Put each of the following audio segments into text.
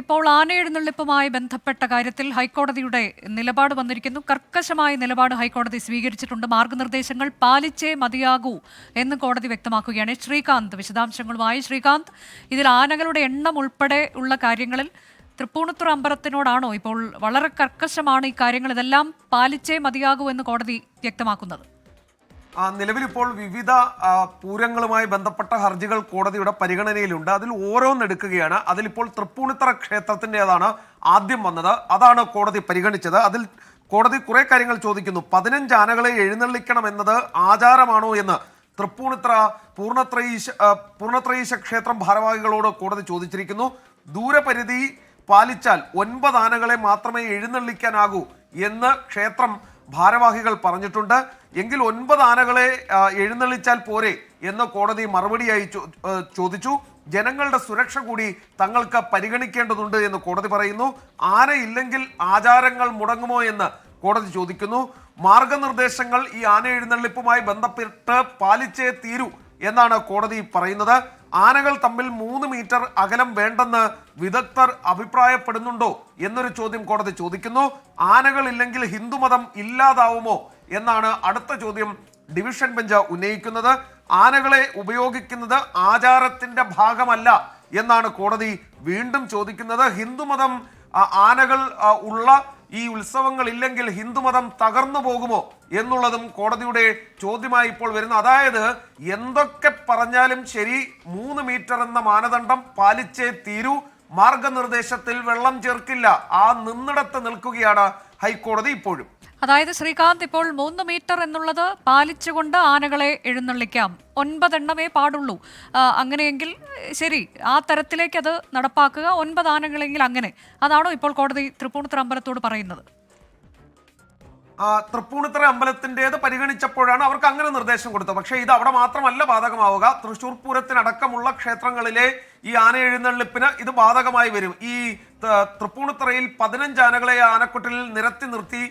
ഇപ്പോൾ ആനയെഴുന്നള്ളിപ്പുമായി ബന്ധപ്പെട്ട കാര്യത്തിൽ ഹൈക്കോടതിയുടെ നിലപാട് വന്നിരിക്കുന്നു. കർക്കശമായ നിലപാട് ഹൈക്കോടതി സ്വീകരിച്ചിട്ടുണ്ട്. മാർഗനിർദ്ദേശങ്ങൾ പാലിച്ചേ മതിയാകൂ എന്ന് കോടതി വ്യക്തമാക്കുകയാണ്. ശ്രീകാന്ത് വിശദാംശങ്ങളുമായി. ശ്രീകാന്ത്, ഇതിൽ ആനകളുടെ എണ്ണം ഉൾപ്പെടെ ഉള്ള കാര്യങ്ങളിൽ തൃപ്പൂണിത്തുറ അമ്പലത്തിനോടാണോ ഇപ്പോൾ വളരെ കർക്കശമാണ് ഈ കാര്യങ്ങൾ, ഇതെല്ലാം പാലിച്ചേ മതിയാകൂ എന്ന് കോടതി വ്യക്തമാക്കുന്നത്? നിലവിലിപ്പോൾ വിവിധ പൂരങ്ങളുമായി ബന്ധപ്പെട്ട ഹർജികൾ കോടതിയുടെ പരിഗണനയിലുണ്ട്. അതിൽ ഓരോന്നെടുക്കുകയാണ്. അതിലിപ്പോൾ തൃപ്പൂണിത്തറ ക്ഷേത്രത്തിൻ്റെതാണ് ആദ്യം വന്നത്. അതാണ് കോടതി പരിഗണിച്ചത്. അതിൽ കോടതി കുറെ കാര്യങ്ങൾ ചോദിക്കുന്നു. 15 ആനകളെ എഴുന്നള്ളിക്കണം എന്നത് ആചാരമാണോ എന്ന് തൃപ്പൂണിത്തറ പൂർണ്ണത്രയീശ ക്ഷേത്രം ഭാരവാഹികളോട് കോടതി ചോദിച്ചിരിക്കുന്നു. ദൂരപരിധി പാലിച്ചാൽ 9 ആനകളെ മാത്രമേ എഴുന്നള്ളിക്കാനാകൂ എന്ന് ക്ഷേത്രം ഭാരവാഹികൾ പറഞ്ഞിട്ടുണ്ട്. എങ്കിൽ 9 ആനകളെ എഴുന്നള്ളിച്ചാൽ പോരെ എന്ന് കോടതി മറുപടിയായി ചോദിച്ചു. ജനങ്ങളുടെ സുരക്ഷ കൂടി തങ്ങൾക്ക് പരിഗണിക്കേണ്ടതുണ്ട് എന്ന് കോടതി പറയുന്നു. ആന ഇല്ലെങ്കിൽ ആചാരങ്ങൾ മുടങ്ങുമോ എന്ന് കോടതി ചോദിക്കുന്നു. മാർഗനിർദ്ദേശങ്ങൾ ഈ ആന എഴുന്നള്ളിപ്പുമായി ബന്ധപ്പെട്ട് പാലിച്ചേ തീരൂ എന്നാണ് കോടതി പറയുന്നത്. ആനകൾ തമ്മിൽ 3 മീറ്റർ അകലം വേണ്ടെന്ന് വിദഗ്ധർ അഭിപ്രായപ്പെടുന്നുണ്ടോ എന്നൊരു ചോദ്യം കോടതി ചോദിക്കുന്നു. ആനകൾ ഇല്ലെങ്കിൽ ഹിന്ദുമതം ഇല്ലാതാവുമോ എന്നാണ് അടുത്ത ചോദ്യം ഡിവിഷൻ ബെഞ്ച് ഉന്നയിക്കുന്നത്. ആനകളെ ഉപയോഗിക്കുന്നത് ആചാരത്തിന്റെ ഭാഗമല്ല എന്നാണ് കോടതി വീണ്ടും ചോദിക്കുന്നത്. ഹിന്ദുമതം ആനകൾ ഉള്ള ഈ ഉത്സവങ്ങൾ ഇല്ലെങ്കിൽ ഹിന്ദുമതം തകർന്നു പോകുമോ എന്നുള്ളതും കോടതിയുടെ ചോദ്യമായി ഇപ്പോൾ വരുന്നു. അതായത് എന്തൊക്കെ പറഞ്ഞാലും ശരി, 3 മീറ്റർ എന്ന മാനദണ്ഡം പാലിച്ചേ തീരൂ. മാർഗനിർദ്ദേശത്തിൽ വെള്ളം ചേർക്കില്ല. ആ നിന്നിടത്ത് നിൽക്കുകയാണ് ഹൈക്കോടതി ഇപ്പോഴും. അതായത് ശ്രീകാന്ത്, ഇപ്പോൾ 3 മീറ്റർ എന്നുള്ളത് പാലിച്ചുകൊണ്ട് ആനകളെ എഴുന്നള്ളിക്കാം, 9 എണ്ണമേ പാടുള്ളൂ. അങ്ങനെയെങ്കിൽ ശരി, ആ തരത്തിലേക്ക് അത് നടപ്പാക്കുക. 9 ആനകളെങ്കിൽ അങ്ങനെ, അതാണോ ഇപ്പോൾ കോടതി തൃപ്പൂണിത്തുറ അമ്പലത്തോട് പറയുന്നത്? തൃപ്പൂണിത്തുറ അമ്പലത്തിൻ്റെത് പരിഗണിച്ചപ്പോഴാണ് അവർക്ക് അങ്ങനെ നിർദ്ദേശം കൊടുത്തത്. പക്ഷേ ഇത് അവിടെ മാത്രമല്ല ബാധകമാവുക. തൃശ്ശൂർ പൂരത്തിനടക്കമുള്ള ക്ഷേത്രങ്ങളിലെ ഈ ആന എഴുന്നള്ളിപ്പിന് ഇത് ബാധകമായി വരും. ഈ തൃപ്പൂണിത്തുറയിൽ 15 ആനകളെ ആനക്കൊട്ടിൽ നിരത്തി നിർത്തി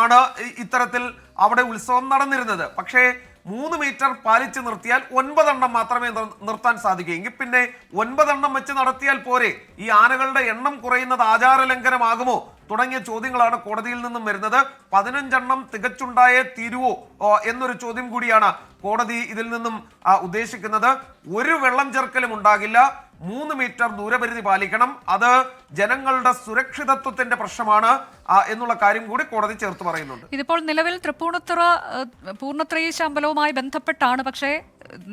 ആണ് ഇത്തരത്തിൽ അവിടെ ഉത്സവം നടന്നിരുന്നത്. പക്ഷേ 3 മീറ്റർ പാലിച്ച് നിർത്തിയാൽ 9 എണ്ണം മാത്രമേ നിർത്താൻ സാധിക്കൂ. എങ്കിൽ പിന്നെ 9 എണ്ണം വെച്ച് നടത്തിയാൽ പോരെ? ഈ ആനകളുടെ എണ്ണം കുറയുന്നത് ആചാര ലംഘനമാകുമോ തുടങ്ങിയ ചോദ്യങ്ങളാണ് കോടതിയിൽ നിന്നും വരുന്നത്. 15 എണ്ണം തികച്ചുണ്ടായേ തീരുവോ എന്നൊരു ചോദ്യം കൂടിയാണ് കോടതി ഇതിൽ നിന്നും ഉദ്ദേശിക്കുന്നത്. ഒരു വെള്ളം ചേർക്കലും ഉണ്ടാകില്ല. 3 മീറ്റർ ദൂരപരിധി പാലിക്കണം. അത് ജനങ്ങളുടെ സുരക്ഷിതത്വത്തിന്റെ പ്രശ്നമാണ് എന്നുള്ള കാര്യം കൂടി കോടതി ചേർത്ത് പറയുന്നുണ്ട്. ഇതിപ്പോൾ നിലവിൽ തൃപ്പൂണിത്തുറ പൂർണ്ണത്രയീശ അമ്പലവുമായി ബന്ധപ്പെട്ടാണ്. പക്ഷേ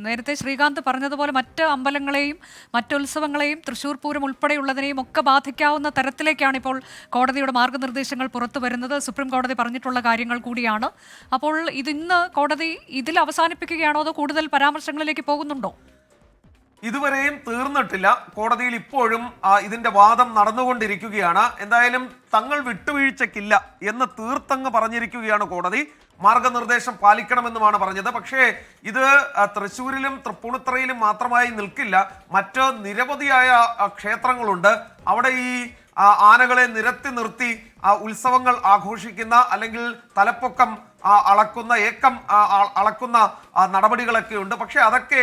നേരത്തെ ശ്രീകാന്ത് പറഞ്ഞതുപോലെ മറ്റ് അമ്പലങ്ങളെയും മറ്റുത്സവങ്ങളെയും തൃശ്ശൂർ പൂരം ഉൾപ്പെടെയുള്ളതിനെയും ഒക്കെ ബാധിക്കാവുന്ന തരത്തിലേക്കാണ് ഇപ്പോൾ കോടതിയുടെ മാർഗനിർദ്ദേശങ്ങൾ പുറത്തു വരുന്നത്. സുപ്രീം കോടതി പറഞ്ഞിട്ടുള്ള കാര്യങ്ങൾ കൂടിയാണ്. അപ്പോൾ ഇതിന്ന് കോടതി ഇതിൽ അവസാനിപ്പിക്കുകയാണോ അതോ കൂടുതൽ പരാമർശങ്ങളിലേക്ക് പോകുന്നുണ്ടോ? ഇതുവരെയും തീർന്നിട്ടില്ല. കോടതിയിൽ ഇപ്പോഴും ഇതിന്റെ വാദം നടന്നുകൊണ്ടിരിക്കുകയാണ്. എന്തായാലും തങ്ങൾ വിട്ടുവീഴ്ചയ്ക്കില്ല എന്ന് തീർത്തങ്ങ് പറഞ്ഞിരിക്കുകയാണ് കോടതി. മാർഗനിർദ്ദേശം പാലിക്കണമെന്നുമാണ് പറഞ്ഞത്. പക്ഷേ ഇത് തൃശ്ശൂരിലും തൃപ്പൂണിത്തുറയിലും മാത്രമായി നിൽക്കില്ല. മറ്റ് നിരവധിയായ ക്ഷേത്രങ്ങളുണ്ട്. അവിടെ ഈ ആനകളെ നിരത്തി നിർത്തി ഉത്സവങ്ങൾ ആഘോഷിക്കുന്ന അല്ലെങ്കിൽ തലപ്പൊക്കം അളക്കുന്ന ഏക്കം അളക്കുന്ന നടപടികളൊക്കെ ഉണ്ട്. പക്ഷെ അതൊക്കെ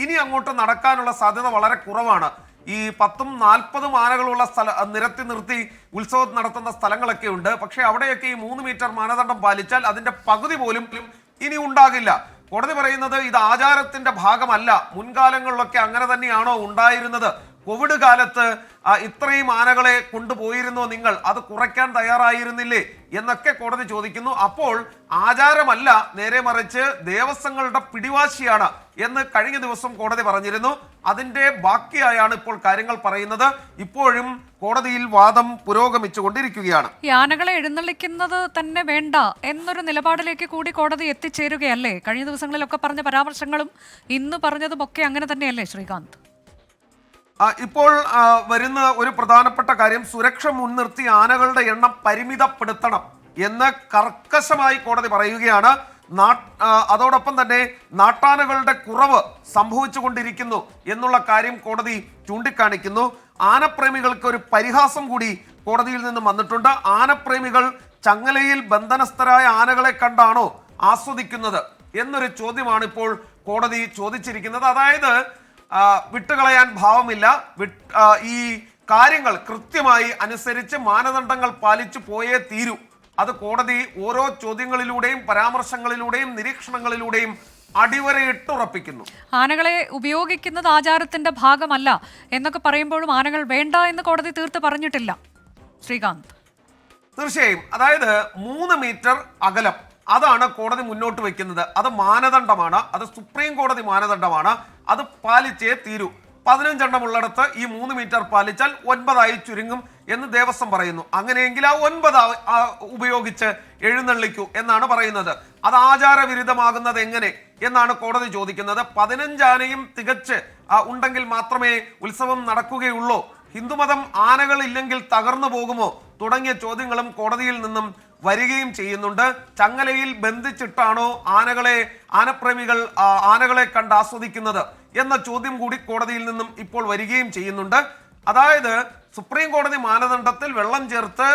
ഇനി അങ്ങോട്ട് നടക്കാനുള്ള സാധ്യത വളരെ കുറവാണ്. ഈ 10ഉം 40ഉം ആനകളുള്ള നിരത്തി നിർത്തി ഉത്സവം നടത്തുന്ന സ്ഥലങ്ങളൊക്കെ ഉണ്ട്. പക്ഷെ അവിടെയൊക്കെ ഈ 3 മീറ്റർ മാനദണ്ഡം പാലിച്ചാൽ അതിന്റെ പകുതി പോലും ഇനി ഉണ്ടാകില്ല. കോടതി പറയുന്നത് ഇത് ആചാരത്തിന്റെ ഭാഗമല്ല. മുൻകാലങ്ങളിലൊക്കെ അങ്ങനെ തന്നെയാണോ ഉണ്ടായിരുന്നത്? കോവിഡ് കാലത്ത് ഇത്രയും ആനകളെ കൊണ്ടുപോയിരുന്നോ നിങ്ങൾ? അത് കുറയ്ക്കാൻ തയ്യാറായിരുന്നില്ലേ എന്നൊക്കെ കോടതി ചോദിക്കുന്നു. അപ്പോൾ ആചാരമല്ല, നേരെ മറിച്ച് ദേവസ്വങ്ങളുടെ പിടിവാശിയാണ് എന്ന് കഴിഞ്ഞ ദിവസം കോടതി പറഞ്ഞിരുന്നു. അതിന്റെ ബാക്കിയായാണ് ഇപ്പോൾ കാര്യങ്ങൾ പറയുന്നത്. ഇപ്പോഴും കോടതിയിൽ വാദം പുരോഗമിച്ചു കൊണ്ടിരിക്കുകയാണ്. ഈ ആനകളെ എഴുന്നള്ളിക്കുന്നത് തന്നെ വേണ്ട എന്നൊരു നിലപാടിലേക്ക് കൂടി കോടതി എത്തിച്ചേരുകയല്ലേ? കഴിഞ്ഞ ദിവസങ്ങളിലൊക്കെ പറഞ്ഞ പരാമർശങ്ങളും ഇന്ന് പറഞ്ഞതും ഒക്കെ അങ്ങനെ തന്നെയല്ലേ ശ്രീകാന്ത്? ഇപ്പോൾ വരുന്ന ഒരു പ്രധാനപ്പെട്ട കാര്യം, സുരക്ഷ മുൻനിർത്തി ആനകളുടെ എണ്ണം പരിമിതപ്പെടുത്തണം എന്ന് കർക്കശമായി കോടതി പറയുകയാണ്. അതോടൊപ്പം തന്നെ നാട്ടാനകളുടെ കുറവ് സംഭവിച്ചു കൊണ്ടിരിക്കുന്നു എന്നുള്ള കാര്യം കോടതി ചൂണ്ടിക്കാണിക്കുന്നു. ആനപ്രേമികൾക്ക് ഒരു പരിഹാസം കൂടി കോടതിയിൽ നിന്നും വന്നിട്ടുണ്ട്. ആനപ്രേമികൾ ചങ്ങലയിൽ ബന്ധനസ്ഥരായ ആനകളെ കണ്ടാണോ ആസ്വദിക്കുന്നത് എന്നൊരു ചോദ്യമാണ് ഇപ്പോൾ കോടതി ചോദിച്ചിരിക്കുന്നത്. അതായത് വിട്ടുകളയാൻ ഭാവമില്ല, ഈ കാര്യങ്ങൾ കൃത്യമായി അനുസരിച്ച് മാനദണ്ഡങ്ങൾ പാലിച്ചു പോയേ തീരൂ. അത് കോടതി ഓരോ ചോദ്യങ്ങളിലൂടെയും പരാമർശങ്ങളിലൂടെയും നിരീക്ഷണങ്ങളിലൂടെയും അടിവരയിട്ടുറപ്പിക്കുന്നു. ആനകളെ ഉപയോഗിക്കുന്നത് ആചാരത്തിന്റെ ഭാഗമല്ല എന്നൊക്കെ പറയുമ്പോഴും ആനകൾ വേണ്ട എന്ന് കോടതി തീർത്ത് പറഞ്ഞിട്ടില്ല. ശ്രീകാന്ത്, തീർച്ചയായും, അതായത് 3 മീറ്റർ അകലം അതാണ് കോടതി മുന്നോട്ട് വെക്കുന്നത്. അത് മാനദണ്ഡമാണ്, അത് സുപ്രീം കോടതി മാനദണ്ഡമാണ്. അത് പാലിച്ചേ തീരൂ. 15 എണ്ണം ഉള്ളിടത്ത് ഈ 3 മീറ്റർ പാലിച്ചാൽ 9 ചുരുങ്ങും എന്ന് ദേവസ്വം പറയുന്നു. അങ്ങനെയെങ്കിൽ ആ 9 ഉപയോഗിച്ച് എഴുന്നള്ളിക്കൂ എന്നാണ് പറയുന്നത്. അത് ആചാരവിരുദ്ധമാകുന്നത് എങ്ങനെ എന്നാണ് കോടതി ചോദിക്കുന്നത്. 15 ആനയും തികച്ച് ഉണ്ടെങ്കിൽ മാത്രമേ ഉത്സവം നടക്കുകയുള്ളൂ. ഹിന്ദുമതം ആനകൾ ഇല്ലെങ്കിൽ തകർന്നു പോകുമോ തുടങ്ങിയ ചോദ്യങ്ങളും കോടതിയിൽ നിന്നും വരികയും ചെയ്യുന്നുണ്ട്. ചങ്ങലയിൽ ബന്ധിച്ചിട്ടാണോ ആനപ്രേമികൾ ആനകളെ കണ്ട് ആസ്വദിക്കുന്നത് എന്ന ചോദ്യം കൂടി കോടതിയിൽ നിന്നും ഇപ്പോൾ വരികയും ചെയ്യുന്നുണ്ട്. അതായത് സുപ്രീം കോടതി മാനദണ്ഡത്തിൽ വെള്ളം ചേർത്ത്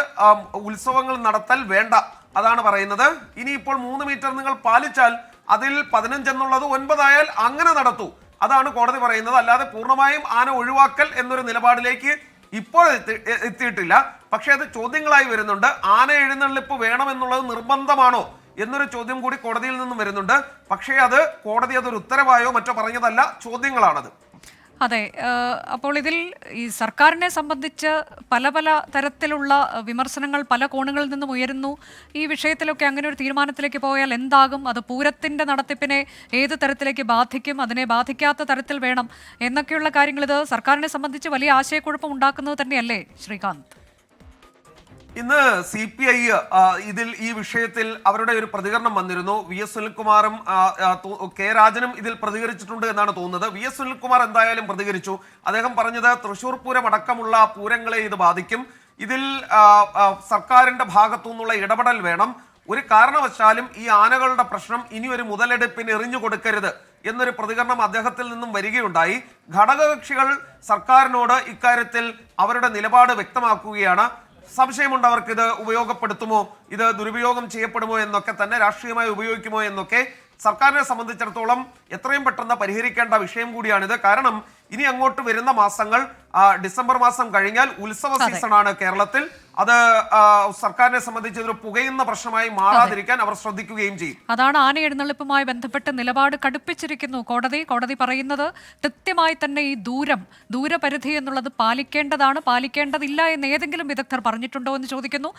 ഉത്സവങ്ങൾ നടത്തൽ വേണ്ട, അതാണ് പറയുന്നത്. ഇനിയിപ്പോൾ 3 മീറ്റർ നിങ്ങൾ പാലിച്ചാൽ അതിൽ 15 എന്നുള്ളത് 9 ആയാൽ അങ്ങനെ നടത്തൂ, അതാണ് കോടതി പറയുന്നത്. അല്ലാതെ പൂർണ്ണമായും ആന ഒഴിവാക്കൽ എന്നൊരു നിലപാടിലേക്ക് ഇപ്പോൾ എത്തിയിട്ടില്ല. പക്ഷെ അത് ചോദ്യങ്ങളായി വരുന്നുണ്ട്. ആന എഴുന്നള്ളിപ്പ് വേണമെന്നുള്ളത് നിർബന്ധമാണോ എന്നൊരു ചോദ്യം കൂടി കോടതിയിൽ നിന്നും വരുന്നുണ്ട്. പക്ഷേ അത് കോടതി അതൊരു ഉത്തരവായോ മറ്റോ പറഞ്ഞതല്ല, ചോദ്യങ്ങളാണത്. അതെ, അപ്പോൾ ഇതിൽ ഈ സർക്കാരിനെ സംബന്ധിച്ച് പല പല തരത്തിലുള്ള വിമർശനങ്ങൾ പല കോണുകളിൽ നിന്നും ഉയരുന്നു. ഈ വിഷയത്തിലൊക്കെ അങ്ങനെ ഒരു തീരുമാനത്തിലേക്ക് പോയാൽ എന്താകും? അത് പൂരത്തിന്റെ നടത്തിപ്പിനെ ഏത് തരത്തിലേക്ക് ബാധിക്കും? അതിനെ ബാധിക്കാത്ത തരത്തിൽ വേണം എന്നൊക്കെയുള്ള കാര്യങ്ങൾ ഇത് സർക്കാരിനെ സംബന്ധിച്ച് വലിയ ആശയക്കുഴപ്പം ഉണ്ടാക്കുന്നത് തന്നെയല്ലേ ശ്രീകാന്ത്? ഇന്ന് CPI ഇതിൽ ഈ വിഷയത്തിൽ അവരുടെ ഒരു പ്രതികരണം വന്നിരുന്നു. VS സുനിൽകുമാറും K രാജനും ഇതിൽ പ്രതികരിച്ചിട്ടുണ്ട് എന്നാണ് തോന്നുന്നത്. VS സുനിൽകുമാർ എന്തായാലും പ്രതികരിച്ചു. അദ്ദേഹം പറഞ്ഞത് തൃശൂർ പൂരം അടക്കമുള്ള പൂരങ്ങളെ ഇത് ബാധിക്കും. ഇതിൽ സർക്കാരിന്റെ ഭാഗത്തു നിന്നുള്ള ഇടപെടൽ വേണം. ഒരു കാരണവശാലും ഈ ആനകളുടെ പ്രശ്നം ഇനി ഒരു മുതലെടുപ്പിന് എറിഞ്ഞു കൊടുക്കരുത് എന്നൊരു പ്രതികരണം അദ്ദേഹത്തിൽ നിന്നും വരികയുണ്ടായി. ഘടകകക്ഷികൾ സർക്കാരിനോട് ഇക്കാര്യത്തിൽ അവരുടെ നിലപാട് വ്യക്തമാക്കുകയാണ്. സംശയമുണ്ട് അവർക്ക് ഇത് ഉപയോഗപ്പെടുത്തുമോ, ഇത് ദുരുപയോഗം ചെയ്യപ്പെടുമോ എന്നൊക്കെ, തന്നെ രാഷ്ട്രീയമായി ഉപയോഗിക്കുമോ എന്നൊക്കെ. സർക്കാരിനെ സംബന്ധിച്ചിടത്തോളം എത്രയും പെട്ടെന്ന് പരിഹരിക്കേണ്ട വിഷയം കൂടിയാണിത്. കാരണം ഇനി അങ്ങോട്ട് വരുന്ന മാസങ്ങൾ, ഡിസംബർ മാസം കഴിഞ്ഞാൽ ഉത്സവ സീസണാണ് കേരളത്തിൽ. അത് സർക്കാരിനെ സംബന്ധിച്ച് ഒരു പുകയുന്ന പ്രശ്നമായി മാറാതിരിക്കാൻ അവർ ശ്രദ്ധിക്കുകയും ചെയ്യും. അതാണ് ആന എഴുന്നള്ളിപ്പുമായി ബന്ധപ്പെട്ട് നിലപാട് കടുപ്പിച്ചിരിക്കുന്നു കോടതി പറയുന്നത് കൃത്യമായി തന്നെ ഈ ദൂരപരിധി എന്നുള്ളത് പാലിക്കേണ്ടതാണ്, പാലിക്കേണ്ടതില്ല എന്ന് ഏതെങ്കിലും വിദഗ്ധർ പറഞ്ഞിട്ടുണ്ടോ എന്ന് ചോദിക്കുന്നു.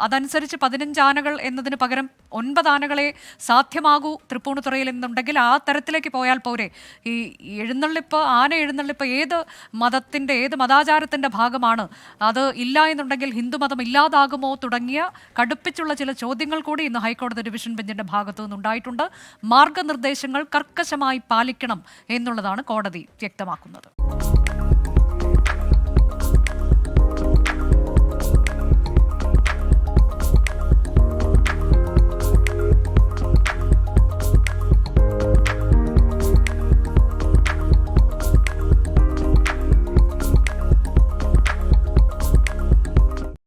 അതനുസരിച്ച് 15 ആനകൾ എന്നതിന് പകരം 9 ആനകളെ സാധ്യമാകൂ തൃപ്പൂണിത്തുറയിൽ എന്നുണ്ടെങ്കിൽ ആ തരത്തിലേക്ക് പോയാൽ പോരെ. ഈ ആന എഴുന്നള്ളിപ്പ് ഏത് മതത്തിന്റെ, ഏത് മതാചാരത്തിന്റെ ഭാഗമാണ്? അത് ഇല്ല എന്നുണ്ടെങ്കിൽ ഹിന്ദുമതം ഇല്ലാതാകുമോ തുടങ്ങിയ കടുപ്പിച്ചുള്ള ചില ചോദ്യങ്ങൾ കൂടി ഇന്ന് ഹൈക്കോടതി ഡിവിഷൻ ബെഞ്ചിന്റെ ഭാഗത്തു നിന്നുണ്ടായിട്ടുണ്ട്. മാർഗനിർദ്ദേശങ്ങൾ കർക്കശമായി പാലിക്കണം എന്നുള്ളതാണ് കോടതി വ്യക്തമാക്കുന്നത്.